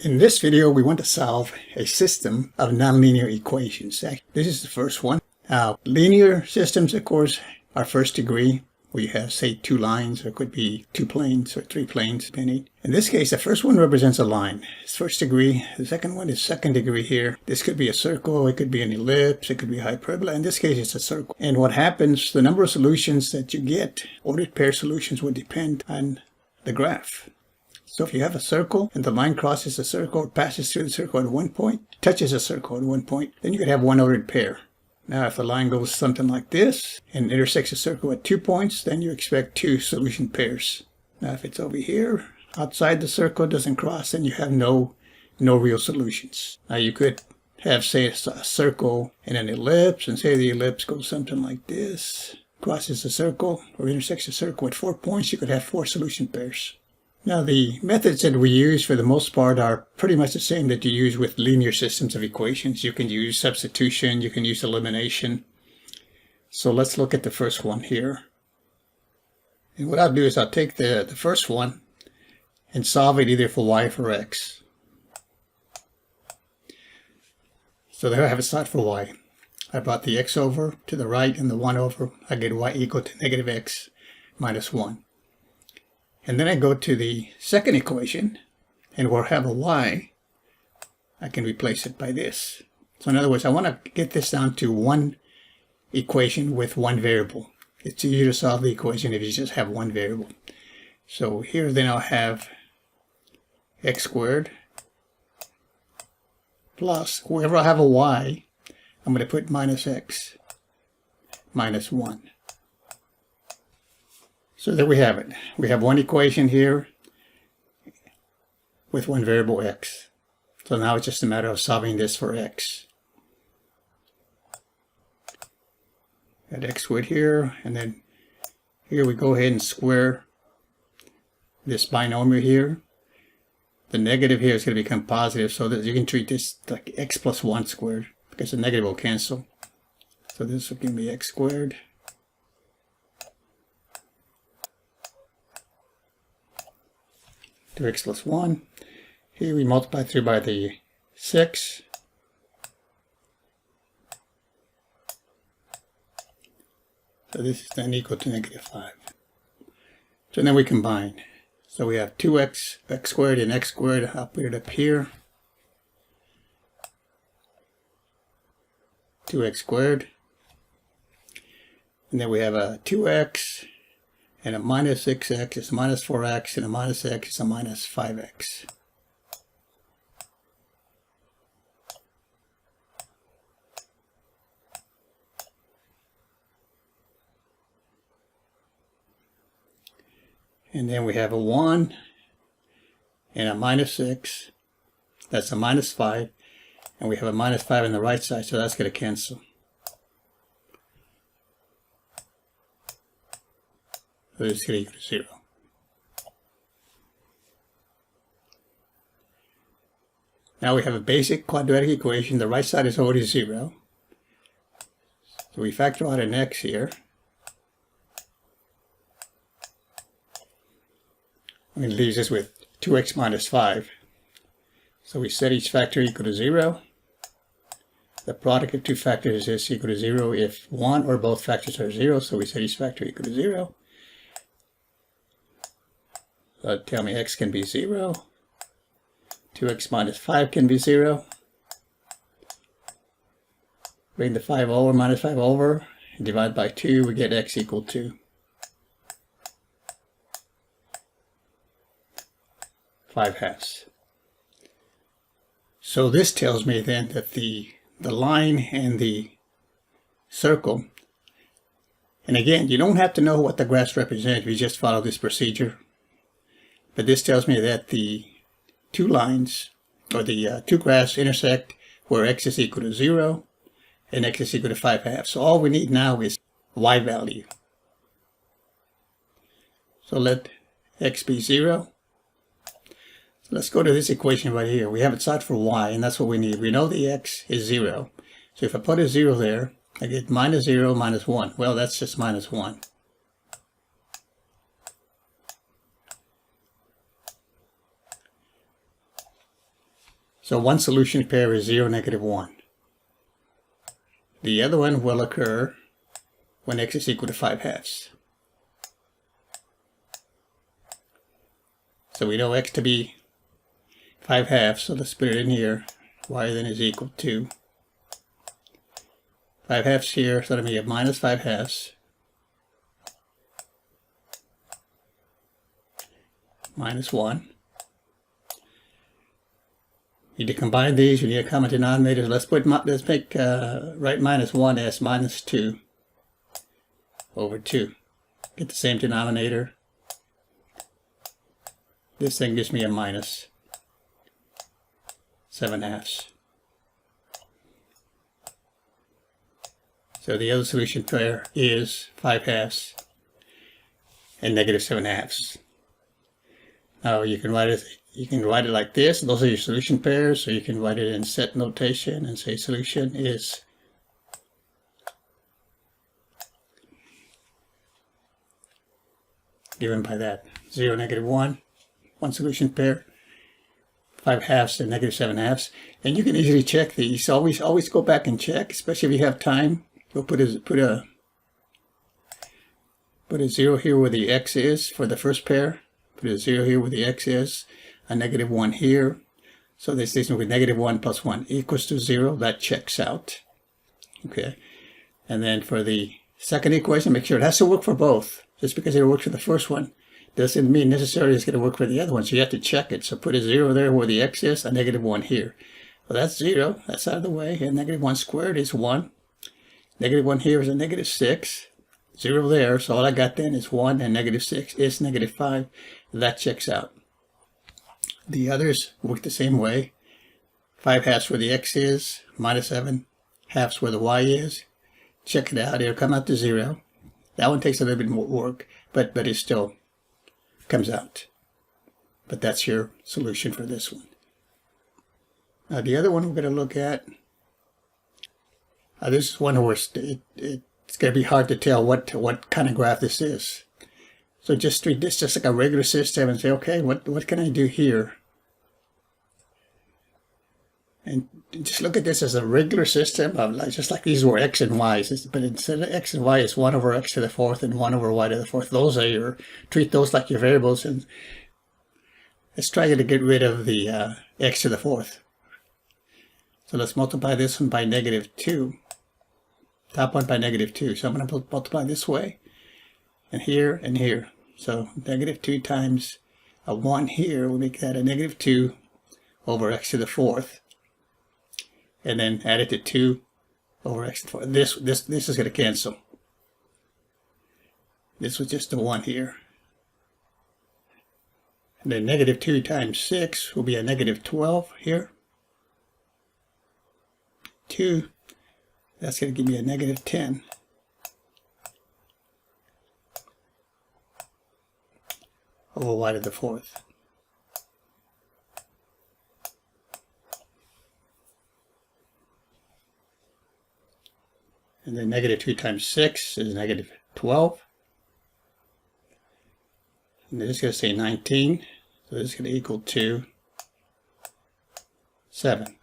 In this video, we want to solve a system of nonlinear equations. This is the first one. Linear systems, of course, are first degree. We have, say, two lines, or it could be two planes or three planes, depending. In this case, the first one represents a line. It's first degree. The second one is second degree here. This could be a circle. It could be an ellipse. It could be a hyperbola. In this case, it's a circle. And what happens, the number of solutions that you get, ordered pair solutions, would depend on the graph. So if you have a circle and the line crosses the circle, passes through the circle at one point, touches a circle at one point, then you could have one ordered pair. Now if the line goes something like this and intersects a circle at 2 points, then you expect two solution pairs. Now if it's over here, outside the circle, doesn't cross, then you have no real solutions. Now you could have, say, a circle and an ellipse, and say the ellipse goes something like this, crosses the circle or intersects the circle at 4 points, you could have four solution pairs. Now the methods that we use for the most part are pretty much the same that you use with linear systems of equations. You can use substitution, you can use elimination. So let's look at the first one here. And what I'll do is I'll take the first one and solve it either for y or for x. So there I have a side for y. I brought the x over to the right and the 1 over. I get y equal to negative x minus 1. And then I go to the second equation, and we'll have a y. I can replace it by this. So in other words, I want to get this down to one equation with one variable. It's easier to solve the equation if you just have one variable. So here then I'll have x squared plus, wherever I have a y, I'm going to put minus x minus 1. So there we have it. We have one equation here with one variable x. So now it's just a matter of solving this for x. Got x squared here, and then here we go ahead and square this binomial here. The negative here is going to become positive, so that you can treat this like x plus 1 squared, because the negative will cancel. So this will give me x squared. 2x plus 1. Here we multiply through by the 6. So this is then equal to negative 5. So then we combine. So we have 2x, x squared, and x squared. I'll put it up here. 2x squared. And then we have a 2x. And a minus 6x is minus 4x, and a minus x is a minus 5x. And then we have a 1 and a minus 6. That's a minus 5. And we have a minus 5 on the right side, so that's going to cancel. So this is going to equal to 0. Now we have a basic quadratic equation. The right side is already 0. So we factor out an x here. And it leaves us with 2x minus 5. So we set each factor equal to 0. The product of two factors is equal to 0 if one or both factors are 0. So we set each factor equal to 0. So tell me x can be 0. 2x minus 5 can be 0. Bring the 5 over, minus 5 over, and divide by 2, we get x equal to 5/2. So this tells me then that the line and the circle, and again, you don't have to know what the graphs represent, we just follow this procedure. But this tells me that the two lines, or the two graphs, intersect where x is equal to 0 and x is equal to 5/2. So all we need now is y value. So let x be 0. So let's go to this equation right here. We have it set for y, and that's what we need. We know the x is 0. So if I put a 0 there, I get minus 0 minus 1. Well, that's just minus 1. So one solution pair is 0, -1. The other one will occur when x is equal to 5/2. So we know x to be 5/2, so let's put it in here. Y then is equal to 5/2 here, so let me have minus 5/2 minus 1. You need to combine these. You need a common denominator. Let's make write -1 as -2 over 2. Get the same denominator. This thing gives me a minus 7/2. So the other solution pair is 5/2 and -7/2. Now you can write it like this. Those are your solution pairs, so you can write it in set notation and say solution is given by that 0, -1, one solution pair, 5/2 and -7/2. And you can easily check these. Always go back and check, especially if you have time. We'll put a 0 here where the x is for the first pair. Put a 0 here where the x is, a -1 here. So this is with -1 plus 1 equals to 0. That checks out. Okay. And then for the second equation, make sure it has to work for both. Just because it works for the first one doesn't mean necessarily it's going to work for the other one. So you have to check it. So put a 0 there where the x is, a -1 here. Well, that's 0. That's out of the way. And -1 squared is 1. -1 here is a -6. 0 there. So all I got then is 1, and -6 is -5. That checks out. The others work the same way. 5/2 where the x is, -7/2 where the y is. Check it out. It'll come out to 0. That one takes a little bit more work, but it still comes out. But that's your solution for this one. Now the other one we're going to look at, this is one where it's going to be hard to tell what kind of graph this is. So just treat this just like a regular system and say, okay, what can I do here? And just look at this as a regular system of just like these were x and y's, but instead of x and y, it's 1 over x to the 4th and 1 over y to the 4th. Those are treat those like your variables. And let's try to get rid of the x to the 4th. So let's multiply this one by -2. Top one by -2. So I'm going to multiply this way, and here, and here. So -2 times a 1 here will make that a -2 over x to the 4th. And then add it to 2 over x to the 4th. This is going to cancel. This was just a 1 here. And then -2 times 6 will be a -12 here. 2. That's going to give me a -10. Over y to the 4th. And then -2 times 6 is -12. And this is going to say 19. So this is going to equal to 7.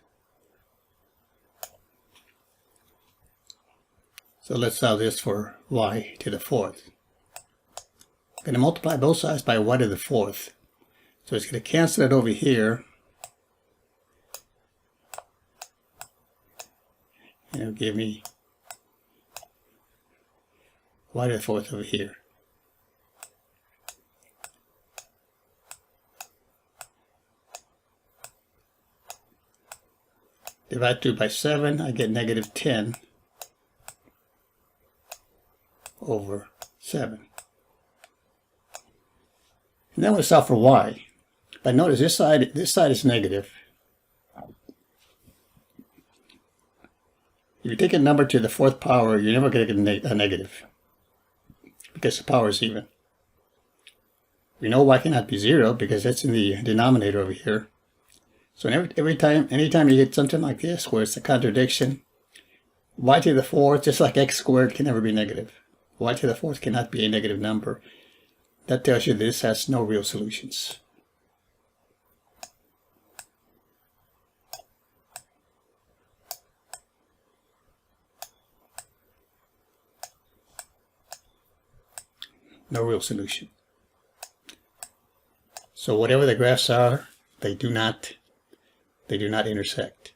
So let's solve this for y to the 4th. I'm going to multiply both sides by y to the 4th. So it's going to cancel it over here. And it'll give me y to the 4th over here. Divide through by 7, I get -10 over 7. And then we'll solve for y. But notice this side is negative. If you take a number to the 4th power, you're never going to get a negative, because the power is even. We know y cannot be 0 because that's in the denominator over here. So anytime you get something like this where it's a contradiction, y to the 4th, just like x squared, can never be negative. Y to the 4th cannot be a negative number. That tells you this has no real solutions. no real solution. So whatever the graphs are, they do not intersect.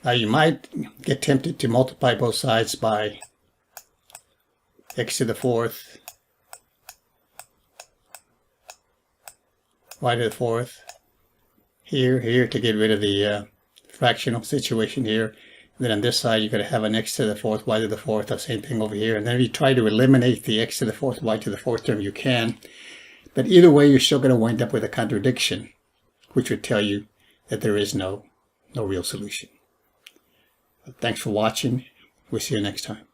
Now you might get tempted to multiply both sides by x to the fourth, y to the fourth, here to get rid of the fractional situation here. And then on this side, you're going to have an x to the fourth, y to the fourth, the same thing over here. And then if you try to eliminate the x to the fourth, y to the fourth term, you can. But either way, you're still going to wind up with a contradiction, which would tell you that there is no real solution. Thanks for watching. We'll see you next time.